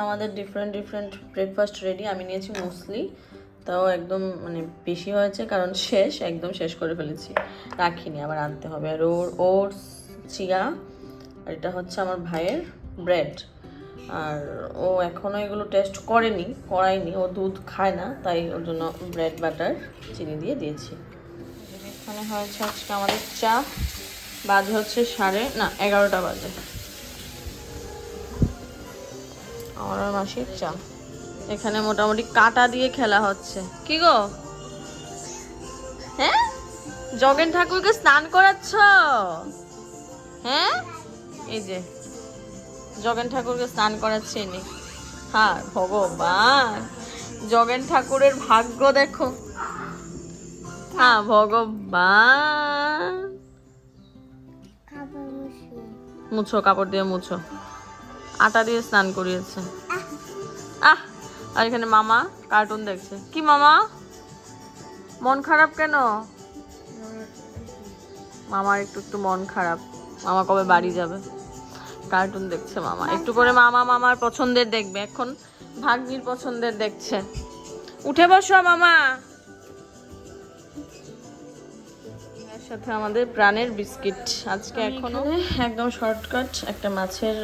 আমাদের different different breakfast ready. আমি নিয়েছি মুসলি, তাও একদম মানে বেশি হয়েছে কারণ একদম শেষ করে ফেলেছি, রাখিনি, আবার আনতে হবে। আর ওটস, চিয়া, আর এটা হচ্ছে আমার ভাইয়ের ব্রেড। আর ও এখনও এগুলো টেস্ট করায়নি, ও দুধ খায় না, তাই ওর জন্য ব্রেড বাটার চিনি দিয়ে দিয়েছি। এখানে হয়েছে আজকে আমাদের চা, বাজে হচ্ছে 11:30 বাজে। আমার মাসির চা। এখানে মোটামুটি কাটা দিয়ে খেলা হচ্ছে। কি গো, হ্যাঁ জগেন ঠাকুরকে স্নান করাচ্ছ? হ্যাঁ, এই যে জগেন ঠাকুরকে স্নান করাচ্ছে ইনি। হ্যাঁ ভগবান, জগেন ঠাকুরের ভাগ্য দেখো। হ্যাঁ ভগবান, মুছো, কাপড় দিয়ে মুছো। আটা দিয়ে স্নান করিয়েছে। আর এখানে মামা কার্টুন দেখছে। কি মামা, মন খারাপ কেন? মামার একটু মন খারাপ। মামা কবে বাড়ি যাবে? কার্টুন দেখছে মামা। একটু করে মামার পছন্দের দেখবে। এখন ভাগ্নির পছন্দের দেখছে। উঠে বসো মামা। এর সাথে আমাদের প্রাণের বিস্কিট। আজকে এখনো একদম শর্টকাট একটা মাছের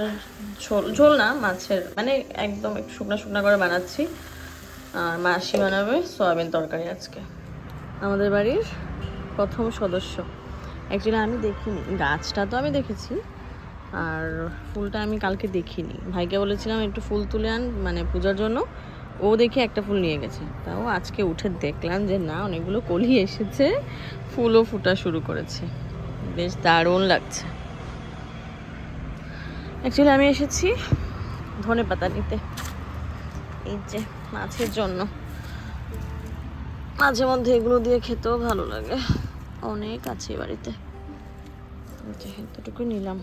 ঝোল না, মাছের মানে একদম একটু শুকনা করে বানাচ্ছি। আর মাসি বানাবে সয়াবিন তরকারি আজকে। আমাদের বাড়ির প্রথম সদস্য। অ্যাকচুয়ালি আমি দেখিনি, গাছটা তো আমি দেখেছি, আর ফুলটা আমি কালকে দেখিনি। ভাইকে বলেছিলাম একটু ফুল তুলে আন মানে পূজার জন্য, ও দেখে একটা ফুল নিয়ে গেছে। তাও আজকে উঠে দেখলাম যে না, অনেকগুলো কলি এসেছে, ফুলও ফুটা শুরু করেছে, বেশ দারুণ লাগছে। অ্যাকচুয়ালি আমি এসেছি ধনেপাতা নিতে, এই যে মাছের জন্য। মাঝে মধ্যে এগুলো দিয়ে খেতেও ভালো লাগে, অনেক আছে বাড়িতে। এতটুকু নিলাম।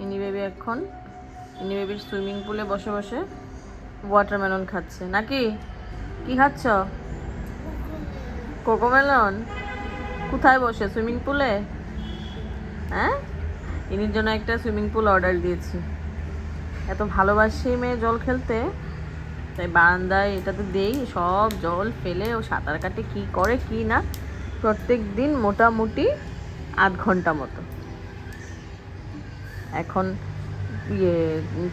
ইনি বেবির সুইমিং পুলে বসে বসে ওয়াটারমেলন খাচ্ছে নাকি? কি খাচ্ছ? কোকোমেলন? কোথায় বসে? সুইমিং পুলে? হ্যাঁ, ইনির জন্য একটা সুইমিং পুল অর্ডার দিয়েছি। এত ভালোবাসি মেয়ে জল খেলতে, তাই বারান্দায় এটাতে দেই, সব জল ফেলে ও সাঁতার কাটে। কি করে কি না, প্রত্যেক দিন মোটামুটি 8 ঘন্টা মতো। এখন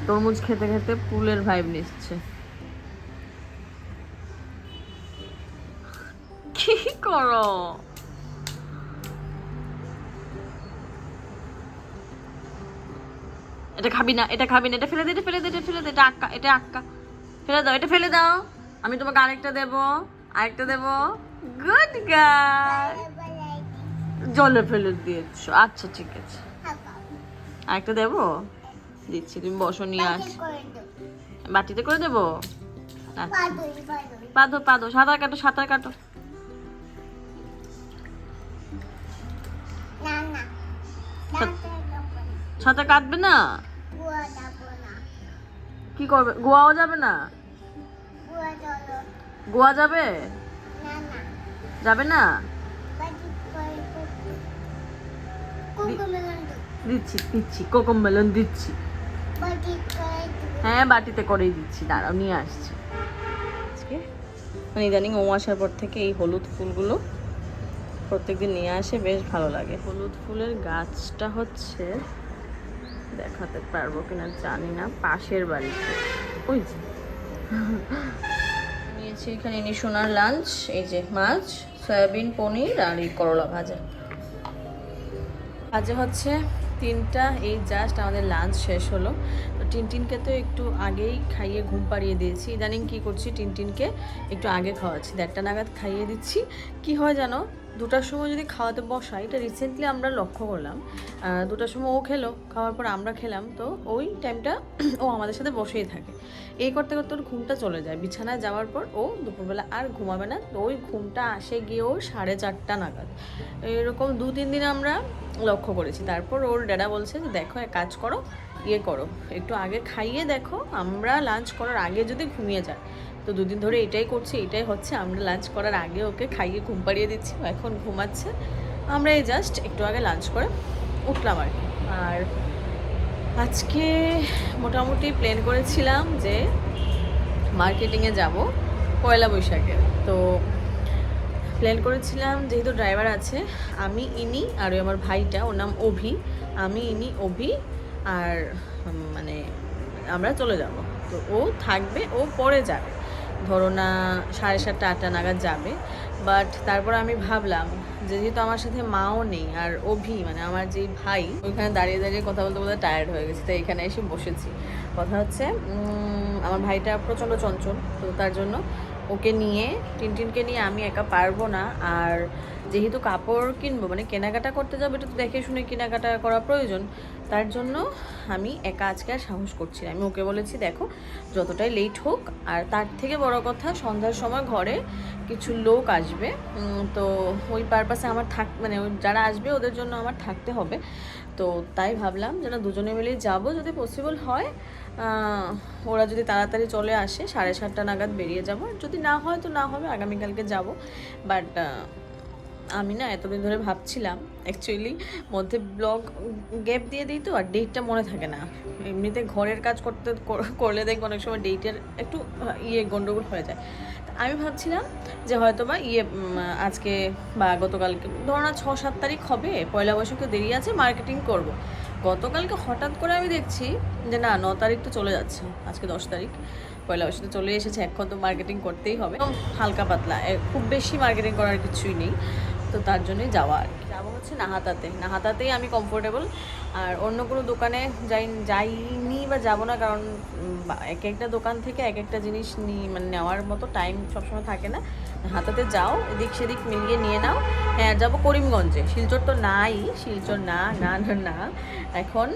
তরমুজ খেতে খেতে পুলের ভাইব নিচ্ছে। কি করো? এটা খাবি না, এটা ফেলে দে, এটা আক্কা, ফেলে দাও, এটা ফেলে দাও। আমি তোমাকে আরেকটা দেবো। Good girl. জলে ফেলে দিয়েছো, আচ্ছা ঠিক আছে। আরেকটা দেবো, দিচ্ছি, তুমি বসো, নিয়ে আস। বাটিতে করে দেবো? পাদো, সাঁতার কাটো। সাঁতার কাটবে না? কি করবে? গোয়াও যাবে না? গোয়া যাবে? যাবে না? দিচ্ছি কোকোমেলন দিচ্ছি। হ্যাঁ বাটিতে করেই দিচ্ছি, দাঁড়াও নিয়ে আসছি। আজকে মানে ইদানিং ও আসার পর থেকে এই হলুদ ফুলগুলো প্রত্যেকদিন নিয়ে আসে, বেশ ভালো লাগে। হলুদ ফুলের গাছটা হচ্ছে, দেখাতে পারবো কিনা জানি না, পাশের বাড়িতে। ওই যে নিয়েছি এখানে নিশোনার লাঞ্চ, এই যে মাছ, সয়াবিন, পনির আর এই করলা ভাজা। আজ হচ্ছে 3টা, এই জাস্ট আমাদের লাঞ্চ শেষ হলো। তো টিনটিনকে তো একটু আগেই খাইয়ে ঘুম পাড়িয়ে দিয়েছি। ইদানিং কী করছি, টিনটিনকে একটু আগে খাওয়াচ্ছি, 1:30 নাগাদ খাইয়ে দিচ্ছি। কি হয় জানো, 2টার সময় যদি খাওয়াতে বসাই, এটা রিসেন্টলি আমরা লক্ষ্য করলাম। 2টার সময় ও খেলো, খাওয়ার পর আমরা খেলাম, তো ওই টাইমটা ও আমাদের সাথে বসেই থাকে। এই করতে করতে ওর ঘুমটা চলে যায়। বিছানায় যাওয়ার পর ও দুপুরবেলা আর ঘুমাবে না, তো ওই ঘুমটা আসে গিয়েও 4:30 নাগাদ। এরকম 2-3 দিন আমরা লক্ষ্য করেছি। তারপর ওর ড্যাডা বলছে যে দেখো, এক কাজ করো, করো, একটু আগে খাইয়ে দেখো, আমরা লাঞ্চ করার আগে যদি ঘুমিয়ে যায়। তো 2 দিন ধরে এটাই করছি, এটাই হচ্ছে। আমরা লাঞ্চ করার আগে ওকে খাইয়ে ঘুম পাড়িয়ে দিচ্ছি, এখন ঘুমাচ্ছে। আমরা এই জাস্ট একটু আগে লাঞ্চ করে উঠলাম আর কি। আর আজকে মোটামুটি প্ল্যান করেছিলাম যে মার্কেটিংয়ে যাব পয়লা বৈশাখে। তো প্ল্যান করেছিলাম, যেহেতু ড্রাইভার আছে, আমি, ইনি আর আমার ভাইটা, ওর নাম অভি, আমি, ইনি, অভি আর মানে আমরা চলে যাব। তো ও থাকবে, ও পরে যাবে, ধরো না 7:30-8টা নাগাদ যাবে। বাট তারপর আমি ভাবলাম যে যেহেতু আমার সাথে মাও নেই, আর অভি মানে আমার যেই ভাই, ওইখানে দাঁড়িয়ে দাঁড়িয়ে কথা বলতে বলতে টায়ার্ড হয়ে গেছে, তো এখানে এসে বসেছি। কথা হচ্ছে আমার ভাইটা প্রচণ্ড চঞ্চল, তো তার জন্য ওকে নিয়ে, টিনটিনকে নিয়ে আমি একা পারবো না। আর যেহেতু কাপড় কিনবো, মানে কেনাকাটা করতে যাবো, এটা তো দেখে শুনে কেনাকাটা করা প্রয়োজন। তার জন্য আমি একা আজকে আর সাহস করছি না। আমি ওকে বলেছি দেখো, যতটাই লেট হোক, আর তার থেকে বড় কথা সন্ধ্যার সময় ঘরে কিছু লোক আসবে, তো ওই পারপাসে আমার মানে যারা আসবে ওদের জন্য আমার থাকতে হবে। তো তাই ভাবলাম যেন দুজনে মিলেই যাবো, যদি পসিবল হয়। ওরা যদি তাড়াতাড়ি চলে আসে 7:30 নাগাদ বেরিয়ে যাবো, যদি না হয় তো না হবে, আগামীকালকে যাব। বাট আমি না এতদিন ধরে ভাবছিলাম, অ্যাকচুয়ালি মধ্যে ব্লগ গ্যাপ দিয়ে দিই, তো আর ডেটটা মনে থাকে না। এমনিতে ঘরের কাজ করলে দেখবো অনেক সময় ডেটের একটু গন্ডগোল হয়ে যায়। আমি ভাবছিলাম যে হয়তো বা আজকে বা গতকালকে, ধরো না 6-7 তারিখ হবে, পয়লা বৈশাখে দেরি আছে, মার্কেটিং করব। গতকালকে হঠাৎ করে আমি দেখছি যে না, 9 তারিখ তো চলে যাচ্ছে, আজকে 10 তারিখ, পয়লা বৈশাখে চলে এসেছে, এখন তো মার্কেটিং করতেই হবে। হালকা পাতলা, খুব বেশি মার্কেটিং করার কিছুই নেই, তো তার জন্যই যাওয়া আর কি। যাবো হচ্ছে নাহাতাতেই আমি কমফোর্টেবল। আর অন্য কোনো দোকানে যাইনি বা যাবো না, কারণ এক একটা দোকান থেকে এক একটা জিনিস মানে নেওয়ার মতো টাইম সবসময় থাকে না। হাতাতে যাও, এদিক সেদিক মিলিয়ে নিয়ে নাও। হ্যাঁ, যাবো করিমগঞ্জে, শিলচর তো নাই, শিলচর না না না না। এখন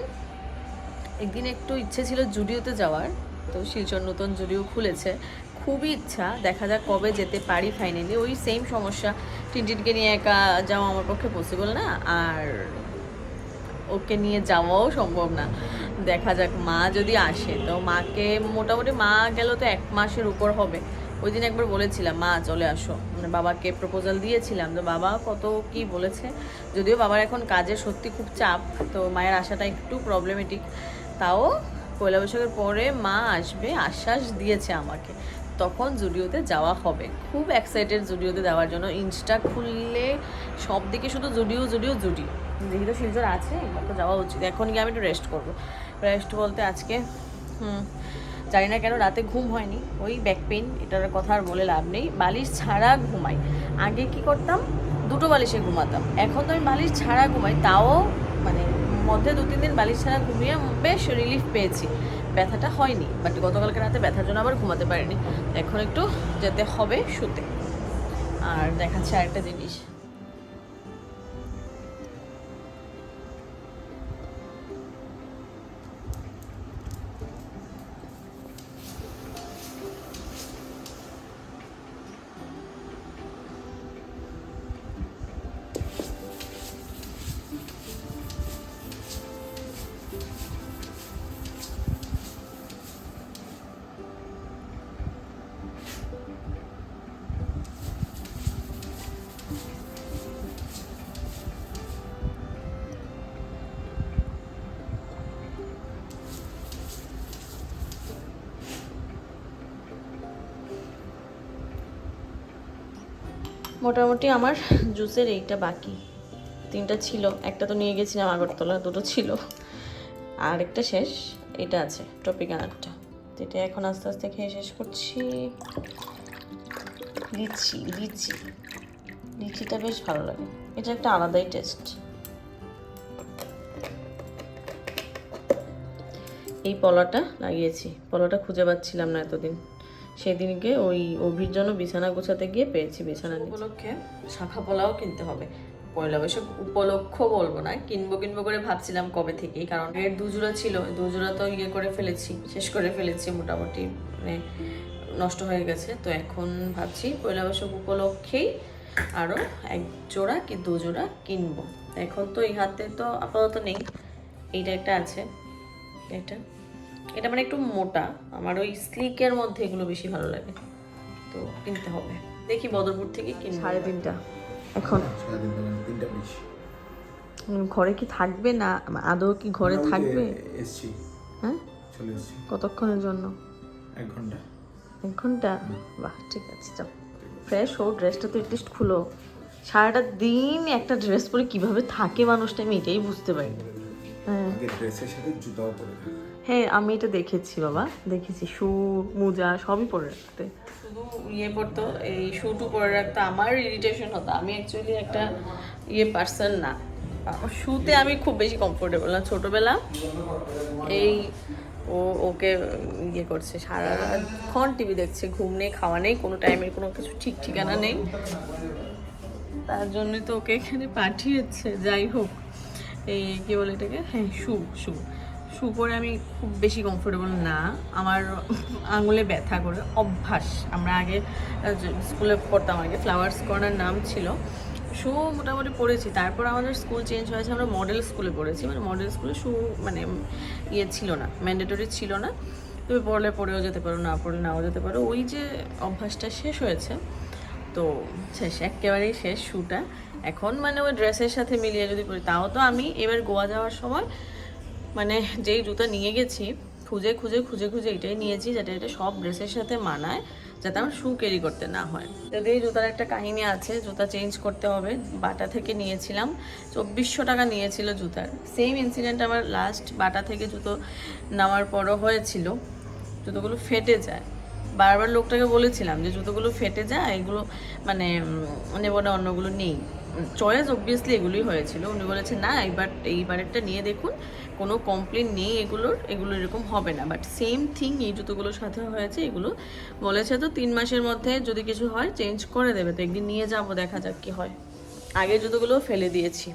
একদিন একটু ইচ্ছে ছিল জুডিওতে যাওয়ার, তো শিলচর নতুন জুডিও খুলেছে, খুবই ইচ্ছা, দেখা যাক কবে যেতে পারি ফাইনালি। ওই সেম সমস্যা, টিনটিনকে নিয়ে একা যাওয়া আমার পক্ষে পসিবল না, আর ওকে নিয়ে যাওয়াও সম্ভব না। দেখা যাক, মা যদি আসে, তো মাকে মোটামুটি, মা গেল তো 1 মাসের উপর হবে। ওই দিন একবার বলেছিলাম মা চলে আসো, মানে বাবাকে প্রপোজাল দিয়েছিলাম, তো বাবা কত কি বলেছে। যদিও বাবার এখন কাজের সত্যি খুব চাপ, তো মায়ের আসাটা একটু প্রবলেমেটিক। তাও পয়লা বৈশাখের পরে মা আসবে, আশ্বাস দিয়েছে আমাকে, তখন জুডিওতে যাওয়া হবে। খুব এক্সাইটেড জুডিওতে যাওয়ার জন্য। ইনস্টা খুললে সব দিকে শুধু জুডিও জুডিও জুডিও। যেহেতু শিলচর আছে, এবার তো যাওয়া উচিত। এখন গিয়ে আমি একটু রেস্ট করবো। রেস্ট বলতে আজকে জানি না কেন রাতে ঘুম হয়নি, ওই ব্যাক পেইন, এটার কথা আর বলে লাভ নেই। বালিশ ছাড়া ঘুমাই। আগে কি করতাম, 2টো বালিশে ঘুমাতাম, এখন তো আমি বালিশ ছাড়া ঘুমাই। তাও মানে মধ্যে 2-3 দিন বালিশ ছাড়া ঘুমিয়ে বেশ রিলিফ পেয়েছি, ব্যথাটা হয়নি। বাট গতকালকে রাতে ব্যথার জন্য আবার ঘুমাতে পারিনি। এখন একটু যেতে হবে শুতে। আর দেখাচ্ছে আরেকটা জিনিস, মোটামুটি আমার জুসের এইটা বাকি, 3টা ছিল, একটা তো নিয়ে গেছিলাম আগরতলা, 2টো ছিল, আর একটা শেষ। এটা আছে ট্রপিকানারটা, এটা এখন আস্তে আস্তে খেয়ে শেষ করছি। লিচি লিচি লিচিটা বেশ ভালো লাগে, এটা একটা আলাদাই টেস্ট। এই পলাটা লাগিয়েছি, পলাটা খুঁজে পাচ্ছিলাম না এতদিন, সেদিনকে ওই অভির জন্য বিছানা গোছাতে গিয়ে পেয়েছি বিছানা উপলক্ষে শাখা পোলাও কিনতে হবে। পয়লা বৈশাখ উপলক্ষ বলবো না, কিনবো করে ভাবছিলাম কবে থেকেই, কারণ এর দুজোড়া ছিল, দুজোড়া তো করে ফেলেছি, শেষ করে ফেলেছি মোটামুটি, মানে নষ্ট হয়ে গেছে। তো এখন ভাবছি পয়লা বৈশাখ উপলক্ষেই আরও এক জোড়া কি দুজোড়া কিনবো। এখন তো এই হাতে তো আপাতত নেই, এইটা একটা আছে, এটা মানে একটু মোটা, আমার ওই স্লিকের মধ্যে এগুলো বেশি ভালো লাগে, তো কিনতে হবে। দেখি বদরপুর থেকে কিনবো। 3:30 এখন ঘরে কি থাকবে না আদৌ কি ঘরে থাকবে? হ্যাঁ, কতক্ষণের জন্য? 1 ঘন্টা। 1 ঘন্টা? বাহ, ঠিক আছে, যাও ফ্রেশ হো, ড্রেসটা তো এটলিস্ট খুলো। সারাটা দিন একটা ড্রেস পরে কিভাবে থাকে মানুষটা, আমি এটাই বুঝতে পারি। হ্যাঁ, ড্রেসের সাথে জুতাও পরে। হ্যাঁ, আমি এটা দেখেছি বাবা, দেখেছি, শু মোজা সবই পরে রাখতে। শুধু পরতো, এই শুটু পরে রাখতে আমার ইরিটেশন হতো। আমি অ্যাকচুয়ালি একটা পার্সন না, শুতে আমি খুব বেশি কমফোর্টেবল না। ছোটবেলা এই ওকে করছে, সারাক্ষণ টিভি দেখছে, ঘুম নেই, খাওয়া নেই, কোনো টাইমের কোনো কিছু ঠিক ঠিকানা নেই, তার জন্যই তো ওকে এখানে পাঠিয়েছে। যাই হোক, এই কী বলে এটাকে, হ্যাঁ, শু পরে আমি খুব বেশি কমফোর্টেবল না, আমার আঙুলে ব্যথা করে অভ্যাস। আমরা আগে স্কুলে পড়তাম, আগে ফ্লাওয়ার্স কর্নার নাম ছিল, শু মোটামুটি পড়েছি। তারপর আমাদের স্কুল চেঞ্জ হয়েছে, আমরা মডেল স্কুলে পড়েছি, মানে মডেল স্কুলে শু মানে ছিল না, ম্যান্ডেটরি ছিল না, তুমি পড়লে পড়েও যেতে পারো, না পড়লে নাও যেতে পারো, ওই যে অভ্যাসটা শেষ হয়েছে, তো শেষ, একেবারেই শেষ শুটা। এখন মানে ওই ড্রেসের সাথে মিলিয়ে যদি পড়ি, তাও তো আমি এবার গোয়া যাওয়ার সময় মানে যেই জুতা নিয়ে গেছি, খুঁজে এটাই নিয়েছি, যাতে এটা সব ড্রেসের সাথে মানায়, যাতে আমার শু ক্যারি করতে না হয়। যদি এই জুতার একটা কাহিনী আছে, জুতা চেঞ্জ করতে হবে, বাটা থেকে নিয়েছিলাম, 2400 টাকা নিয়েছিল জুতার। সেম ইনসিডেন্ট আমার লাস্ট বাটা থেকে জুতো নেওয়ার পরও হয়েছিল, জুতোগুলো ফেটে যায়। বারবার লোকটাকে বলেছিলাম যে জুতোগুলো ফেটে যায়, এগুলো মানে নেব না, অন্যগুলো নেই। চয়েস অবভিয়াসলি এগুলোই হয়েছিল, উনি বলেছে না এইবারেরটা নিয়ে দেখুন, কোনো কমপ্লেন নেই এগুলো এরকম হবে না। বাট সেম থিং এই জুতোগুলোর সাথে হয়েছে, এগুলো বলেছে তো 3 মাসের মধ্যে যদি কিছু হয় চেঞ্জ করে দেবে, তো একদিন নিয়ে যাবো, দেখা যাক কি হয়। আগে জুতোগুলো ফেলে দিয়েছি।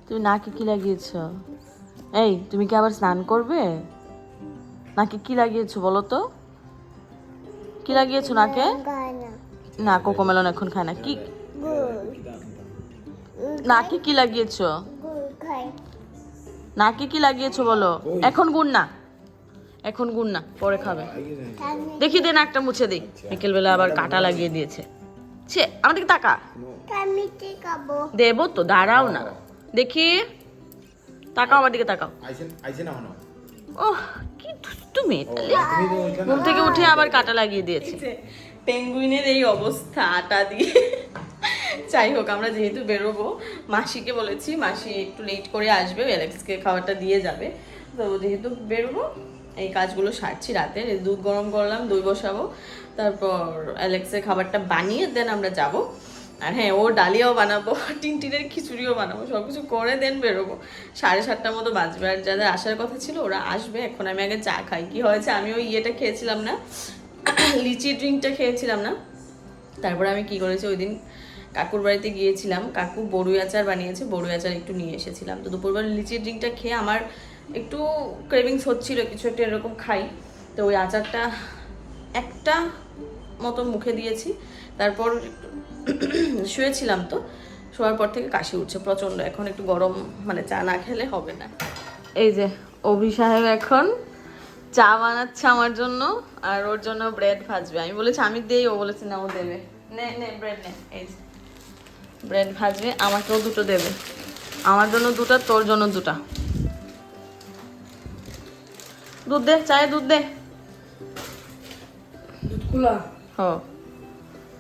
তুমি নাকে কি লাগিয়েছ? এই, তুমি কি আবার স্নান করবে? নাকে কি লাগিয়েছো বলো তো, কি লাগিয়েছো নাকে? না, কোকোমেলন এখন খায় না। কি নাকে কি লাগিয়েছো? নাকে কি লাগিয়েছো বলো? এখন গুণ না, পরে খাবে। দেখি দে, নাকটা মুছে দিই। বিকেলবেলা আবার কাটা লাগিয়ে দিয়েছে। ছে, আমাদেরকে তাকা। দেবো তো, দাঁড়াও না, দেখি, তাকাও আমার দিকে, তাকাও। ওহ, কি দুষ্টু মেয়ে, ঘুম থেকে উঠে আবার কাটা লাগিয়ে দিয়েছে। পেঙ্গুইনের এই অবস্থা আটা দিয়ে। যাই হোক, আমরা যেহেতু বেরোবো, মাসিকে বলেছি, মাসি একটু লেট করে আসবে, অ্যালেক্সকে খাবারটা দিয়ে যাবে, তো যেহেতু বেরোবো এই কাজগুলো সারছি। রাতে দুধ গরম করলাম, দই বসাবো, তারপর অ্যালেক্সের খাবারটা বানিয়ে দেন আমরা যাব। আর হ্যাঁ, ও ডালিয়াও বানাবো, টিনটিনের খিচুড়িও বানাবো, সব কিছু করে দেন বেরোবো। 7:30টার মতো বাজবে। আর যাদের আসার কথা ছিল ওরা আসবে। এখন আমি আগে চা খাই। কি হয়েছে, আমি ওই খেয়েছিলাম না, লিচি ড্রিঙ্কটা খেয়েছিলাম না। তারপরে আমি কি করেছি, ওই দিন কাকুর বাড়িতে গিয়েছিলাম, কাকু বড়ুই আচার বানিয়েছে, বড়ুই আচার একটু নিয়ে এসেছিলাম। তো দুপুরবেলা লিচি ড্রিঙ্কটা খেয়ে আমার একটু ক্রেভিংস হচ্ছিল, কিছু একটা এরকম খাই। তো ওই আচারটা একটা মতো মুখে দিয়েছি, তারপর শুয়েছিলাম, তো শোয়ার পর থেকে কাশি উঠছে প্রচণ্ড। এখন একটু গরম মানে চা না খেলে হবে না। এই যে অভি সাহেব এখন চা বানাচ্ছে আমার জন্য, আর ওর জন্য ব্রেড ভাজবে। আমি বলেছি আমি দেই, ও বলেছে না ও দেবে। নে ব্রেড নে, এই যে ব্রেড ভাজবে, আমাকেও দুটো দেবে, আমার জন্য 2টা, তোর জন্য 2টা। দুধ দে, চায়ে দুধ দে, দুধ খোলা।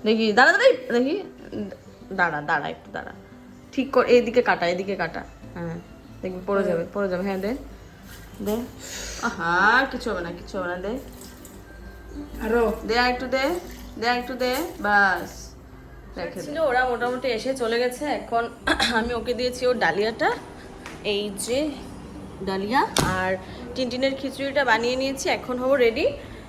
দেখি, দাঁড়া, দেখি, দাঁড়া একটু দাঁড়া, ঠিক কর, এদিকে কাটা, হ্যাঁ, দেখবি পড়ে যাবে, হ্যাঁ, দে, কিছু হবে না, দে আরো, দে একটু দে, বাস। ছিল, ওরা মোটামুটি এসে চলে গেছে। এখন আমি ওকে দিয়েছি ওর ডালিয়াটা, এই যে ডালিয়া, আর টিনটিনের খিচুড়িটা বানিয়ে নিয়েছি। এখন হবো রেডি,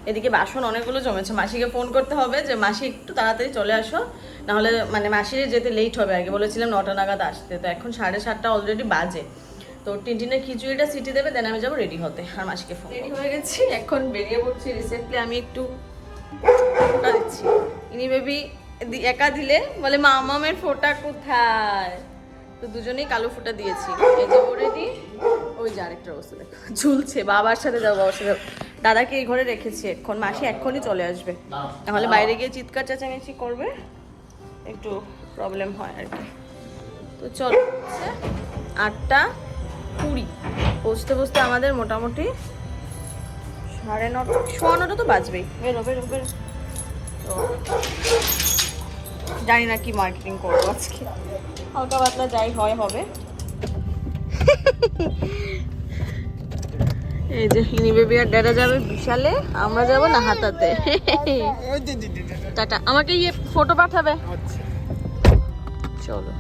এদিকে বাসন অনেকগুলো জমেছে, মাসিকে ফোন করতে হবে যে মাসি একটু তাড়াতাড়ি চলে আসো, নাহলে মানে মাসির যেতে লেট হবে। আগে বলেছিলাম 9টা নাগাদ আসতে, তো এখন 7:30 অলরেডি বাজে। তো টিনটিনের খিচুড়িটা সিটি দেবে, দেন আমি যাবো রেডি হতে, আর মাসিকে ফোন রেডি হয়ে গেছি, এখন বেরিয়ে পড়ছি। রিসেন্টলি আমি একটু ফোটা দিচ্ছি, ইনি বেবি একা দিলে বলে মামামের ফোটা কোথায়, তো দুজনেই কালো ফোঁটা দিয়েছি। এই যে ওরে দি, ওই যে আরেকটা অবস্থা দেখো ঝুলছে। বাবার সাথে যাবো, বাবার সাথে দাদাকে এই ঘরে রেখেছি, এখন মাসি এক্ষুনি চলে আসবে, নাহলে বাইরে গিয়ে চিৎকার চেঁচামেচি করবে, একটু প্রবলেম হয় আর কি। তো চলো, 8:20 পৌঁছতে পৌঁছতে আমাদের মোটামুটি 9:30, 9:15 তো বাজবেই। বেরো বেরো বেরো। তো জানি না কি মার্কেটিং করবো আজকে, হালকা পাতলা যাই হয় হবে। এই যে হিনি বেবি আর ড্যাডা যাবে বিশালে, আমরা যাব না হাতাতে। টাটা, আমাকে ইয়ে ফটো পাঠাবে। চলো।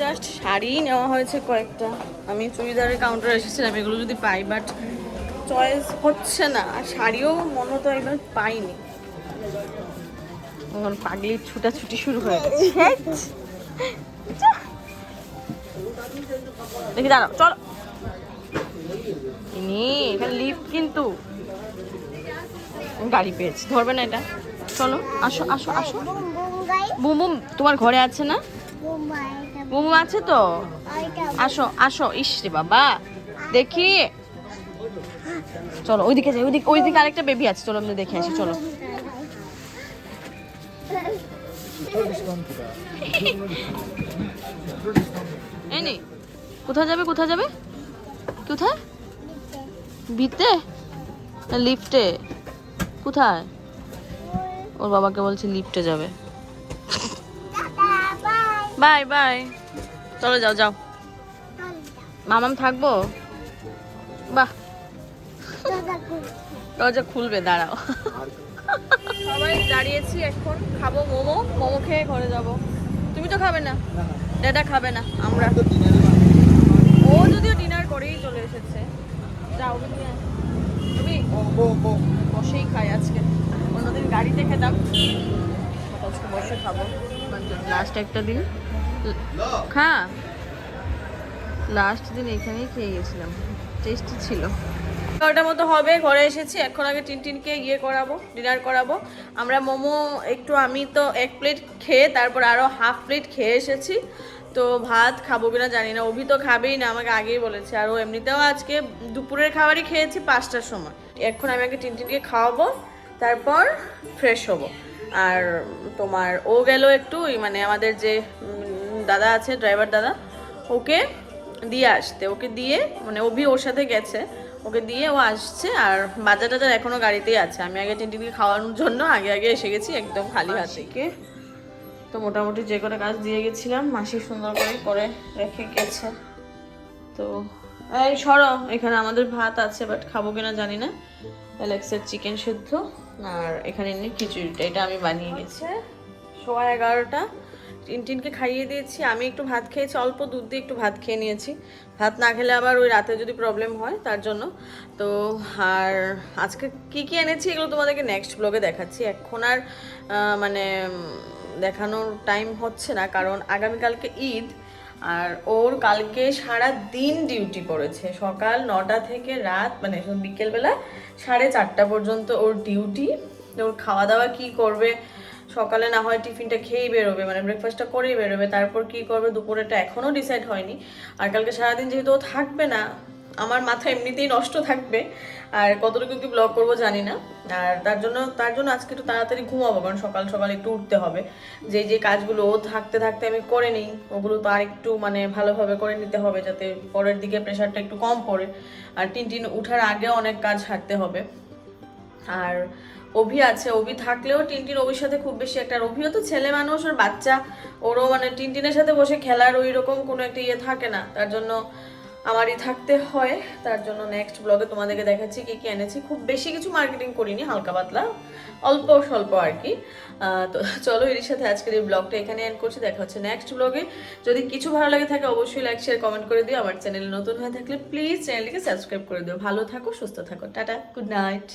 জাস্ট শাড়ি নেওয়া হয়েছে কয়েকটা, আমি চুড়িদারের কাউন্টারে এসেছিলাম এগুলো যদি পাই, বাট চয়েস হচ্ছে না। আর শাড়িও মনে তো একবার পাইনি, এখন পাগলির ছুটাছুটি শুরু হয়ে গেছে। দেখি দাঁড়াও, চলো। ইনি এখানে লিফট, কিন্তু গাড়ি পেয়েছি, ধরবে না এটা। চলো আসো আসো আসো। বুম বুম তোমার ঘরে আছে না? বুম বুম আছে তো, আসো আসো। ইস রে বাবা, দেখি। চলো ওইদিকে যাই, ওইদিকে আরেকটা বেবি আছে, চলো আমরা দেখে আসি। চলো। এই নেই, কোথায় যাবে কোথায় যাবে কোথায়? বিতে না লিফটে? কোথায়? ওর বাবাকে বলছে লিফটে যাবে। বাই বাই, চলো যাও যাও। মামাম থাকবো? বাহ, দরজা খুলবে, দাঁড়াও। সবাই দাঁড়িয়েছি, এখন খাবো মোমো। মোমো খেয়ে ঘরে যাব। তুমি তো খাবে না, ড্যাডা খাবে না, আমরা। ও যদিও ডিনার করেই চলে এসেছে। যাও তুমি, বসেই খাই আজকে, অন্যদিন গাড়িতে খেতাম, আজকে বসে খাবো। লাস্ট একটা দিন হ্যাঁ, লাস্ট দিন এখানেই খেয়ে গেছিলাম, টেস্টি ছিল। 11টার মতো হবে, ঘরে এসেছি। এখন আগে টিনটিনকে করাবো, ডিনার করাবো। আমরা মোমো একটু, আমি তো 1 প্লেট খেয়ে তারপর আরও হাফ প্লেট খেয়ে এসেছি। তো ভাত খাবো কিনা জানি না, অভি তো খাবেই না, আমাকে আগেই বলেছে। আর ও এমনিতেও আজকে দুপুরের খাবারই খেয়েছি 5টার সময়। এখন আমি আগে টিনটিনকে খাওয়াবো, তারপর ফ্রেশ হবো। আর তোমার ও গেল একটু, মানে আমাদের যে দাদা আছে, ড্রাইভার দাদা, ওকে দিয়ে আসতে। ওকে দিয়ে, মানে অভি ওর সাথে গেছে, ওকে দিয়ে ও আসছে। আর বাজার টাজার এখনো গাড়িতেই আছে। আমি আগে টিনটিনকে খাওয়ানোর জন্য আগে আগে এসে গেছি, একদম খালি হাতে। তো মোটামুটি যে কটা কাজ দিয়ে গেছিলাম মাসি সুন্দর করে রেখে গেছে। তো এই সরো, এখানে আমাদের ভাত আছে, বাট খাবো কিনা জানি না। অ্যালেক্সের চিকেন সেদ্ধ, আর এখানে এমনি খিচুড়িটা, এটা আমি বানিয়ে গেছি। 11:15 টিনটিনকে খাইয়ে দিয়েছি, আমি একটু ভাত খেয়েছি, অল্প দুধ দিয়ে একটু ভাত খেয়ে নিয়েছি। ভাত না খেলে আবার ওই রাতে যদি প্রবলেম হয় তার জন্য। তো আর আজকে কি কি এনেছি এগুলো তোমাদেরকে নেক্সট ব্লগে দেখাচ্ছি। এখন আর মানে দেখানোর টাইম হচ্ছে না, কারণ আগামীকালকে ঈদ। আর ওর কালকে সারা দিন ডিউটি পড়েছে, সকাল 9টা থেকে রাত মানে বিকেলবেলা 4:30 পর্যন্ত ওর ডিউটি। ওর খাওয়া দাওয়া কি করবে, সকালে না হয় টিফিনটা খেয়েই বেরোবে, মানে ব্রেকফাস্টটা করেই বেরোবে, তারপর কি করবে দুপুরেটা এখনও ডিসাইড হয়নি। আর কালকে সারাদিন যেহেতু ও থাকবে না, আমার মাথা এমনিতেই নষ্ট থাকবে, আর কতটুকু কি ব্লগ করবো জানি না। আর তার জন্য আজকে একটু তাড়াতাড়ি ঘুমাবো, কারণ সকাল সকাল একটু উঠতে হবে। যে কাজগুলো ও থাকতে থাকতে আমি করে নিই, ওগুলো তো আর একটু মানে ভালোভাবে করে নিতে হবে, যাতে পরের দিকে প্রেশারটা একটু কম পড়ে। আর টিনটিন উঠার আগেও অনেক কাজ সারতে হবে। আর অভি আছে, অভি থাকলেও টিনটিন অভির সাথে খুব বেশি একটা, অভিও তো ছেলে মানুষ, ওর বাচ্চা, ওরও মানে টিনটিনের সাথে বসে খেলার ওই রকম কোনো একটা থাকে না। তার জন্য আমারই থাকতে হয়, তার জন্য নেক্সট ব্লগে তোমাদেরকে দেখাচ্ছি কি কি এনেছি। খুব বেশি কিছু মার্কেটিং করিনি, হালকা পাতলা অল্প স্বল্প আর কি। তো চলো এর সাথে আজকের এই ব্লগটা এখানে এন্ড করছি, দেখা হচ্ছে নেক্সট ব্লগে। যদি কিছু ভালো লাগে থাকে অবশ্যই লাইক শেয়ার কমেন্ট করে দিও। আমার চ্যানেলে নতুন হয়ে থাকলে প্লিজ চ্যানেলটিকে সাবস্ক্রাইব করে দিও। ভালো থাকো, সুস্থ থাকো, টাটা, গুড নাইট।